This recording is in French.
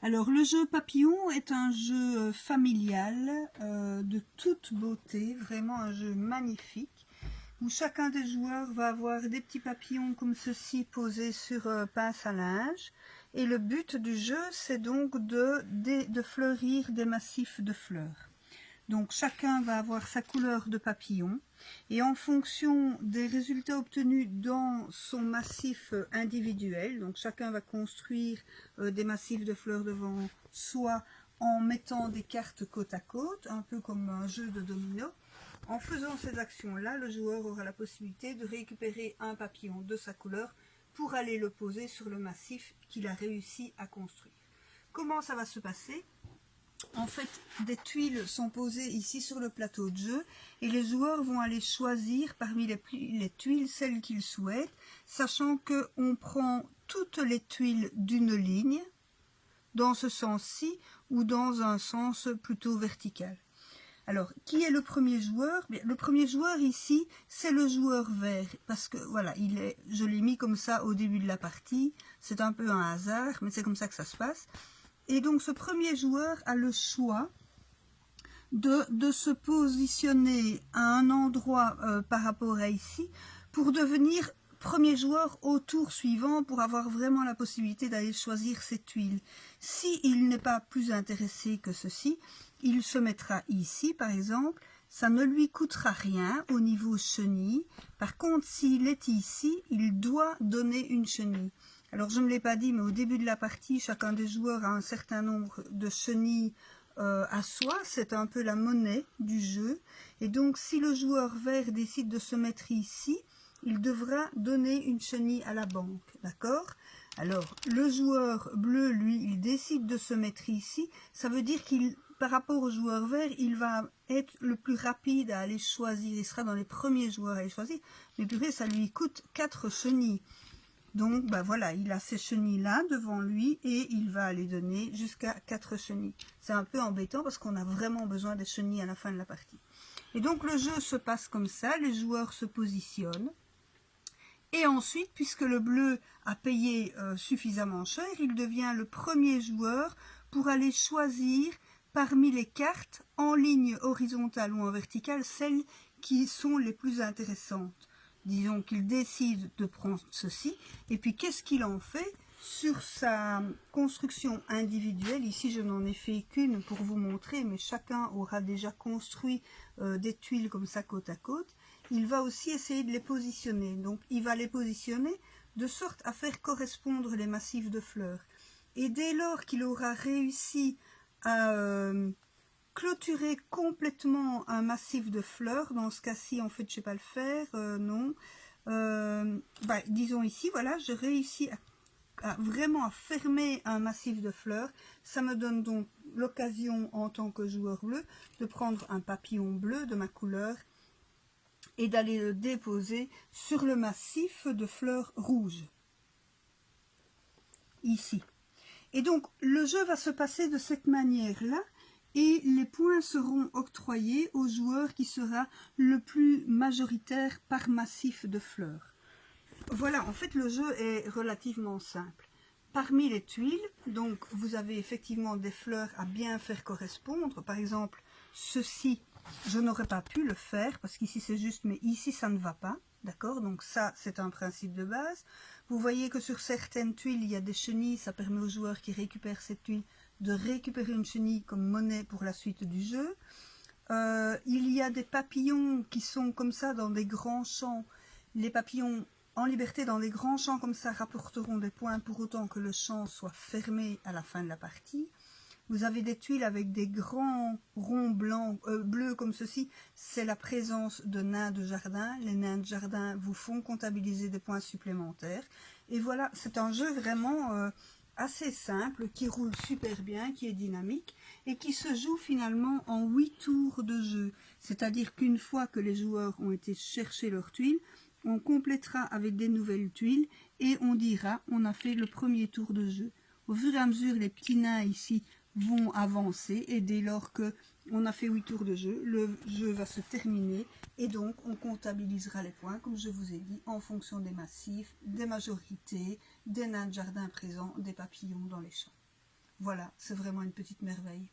Alors, le jeu papillon est un jeu familial de toute beauté, vraiment un jeu magnifique, où chacun des joueurs va avoir des petits papillons comme ceci posés sur pince à linge. Et le but du jeu, c'est donc de fleurir des massifs de fleurs. Donc chacun va avoir sa couleur de papillon et en fonction des résultats obtenus dans son massif individuel, donc chacun va construire des massifs de fleurs devant soi en mettant des cartes côte à côte, un peu comme un jeu de domino. En faisant ces actions-là, le joueur aura la possibilité de récupérer un papillon de sa couleur pour aller le poser sur le massif qu'il a réussi à construire. Comment ça va se passer ? En fait, des tuiles sont posées ici sur le plateau de jeu et les joueurs vont aller choisir parmi les tuiles celles qu'ils souhaitent, sachant qu'on prend toutes les tuiles d'une ligne, dans ce sens-ci ou dans un sens plutôt vertical. Alors, qui est le premier joueur? Bien, le premier joueur ici, c'est le joueur vert, parce que voilà, je l'ai mis comme ça au début de la partie, c'est un peu un hasard, mais c'est comme ça que ça se passe. Et donc ce premier joueur a le choix de se positionner à un endroit par rapport à ici pour devenir premier joueur au tour suivant pour avoir vraiment la possibilité d'aller choisir ses tuiles. S'il n'est pas plus intéressé que ceci, il se mettra ici par exemple, ça ne lui coûtera rien au niveau chenille. Par contre, s'il est ici, il doit donner une chenille. Alors, je ne l'ai pas dit, mais au début de la partie, chacun des joueurs a un certain nombre de chenilles à soi. C'est un peu la monnaie du jeu. Et donc, si le joueur vert décide de se mettre ici, il devra donner une chenille à la banque. D'accord? Alors, le joueur bleu, lui, il décide de se mettre ici. Ça veut dire qu'il, par rapport au joueur vert, il va être le plus rapide à aller choisir. Il sera dans les premiers joueurs à aller choisir. Mais purée, ça lui coûte 4 chenilles. Donc, ben voilà, il a ces chenilles-là devant lui et il va aller donner jusqu'à 4 chenilles. C'est un peu embêtant parce qu'on a vraiment besoin des chenilles à la fin de la partie. Et donc, le jeu se passe comme ça, les joueurs se positionnent. Et ensuite, puisque le bleu a payé suffisamment cher, il devient le premier joueur pour aller choisir parmi les cartes en ligne horizontale ou en verticale celles qui sont les plus intéressantes. Disons qu'il décide de prendre ceci, et puis qu'est-ce qu'il en fait sur sa construction individuelle? Ici, je n'en ai fait qu'une pour vous montrer, mais chacun aura déjà construit des tuiles comme ça côte à côte. Il va aussi essayer de les positionner. Donc, il va les positionner de sorte à faire correspondre les massifs de fleurs. Et dès lors qu'il aura réussi à clôturer complètement un massif de fleurs, dans ce cas-ci, en fait, je ne sais pas le faire, non. Disons ici, voilà, je réussis vraiment à fermer un massif de fleurs. Ça me donne donc l'occasion, en tant que joueur bleu, de prendre un papillon bleu de ma couleur et d'aller le déposer sur le massif de fleurs rouges, ici. Et donc, le jeu va se passer de cette manière-là, et les points seront octroyés au joueur qui sera le plus majoritaire par massif de fleurs. Voilà, en fait, le jeu est relativement simple. Parmi les tuiles, donc, vous avez effectivement des fleurs à bien faire correspondre. Par exemple, ceci, je n'aurais pas pu le faire, parce qu'ici c'est juste, mais ici ça ne va pas. D'accord? Donc ça, c'est un principe de base. Vous voyez que sur certaines tuiles, il y a des chenilles. Ça permet aux joueurs qui récupèrent cette tuile de récupérer une chenille comme monnaie pour la suite du jeu. Il y a des papillons qui sont comme ça dans des grands champs. Les papillons en liberté dans des grands champs comme ça rapporteront des points pour autant que le champ soit fermé à la fin de la partie. Vous avez des tuiles avec des grands ronds blancs, bleus comme ceci. C'est la présence de nains de jardin. Les nains de jardin vous font comptabiliser des points supplémentaires. Et voilà, c'est un jeu vraiment assez simple, qui roule super bien, qui est dynamique et qui se joue finalement en 8 tours de jeu. C'est-à-dire qu'une fois que les joueurs ont été chercher leurs tuiles, on complétera avec des nouvelles tuiles et on dira on a fait le premier tour de jeu. Au fur et à mesure, les petits nains ici vont avancer et dès lors que on a fait 8 tours de jeu, le jeu va se terminer et donc on comptabilisera les points, comme je vous ai dit, en fonction des massifs, des majorités, des nains de jardin présents, des papillons dans les champs. Voilà, c'est vraiment une petite merveille.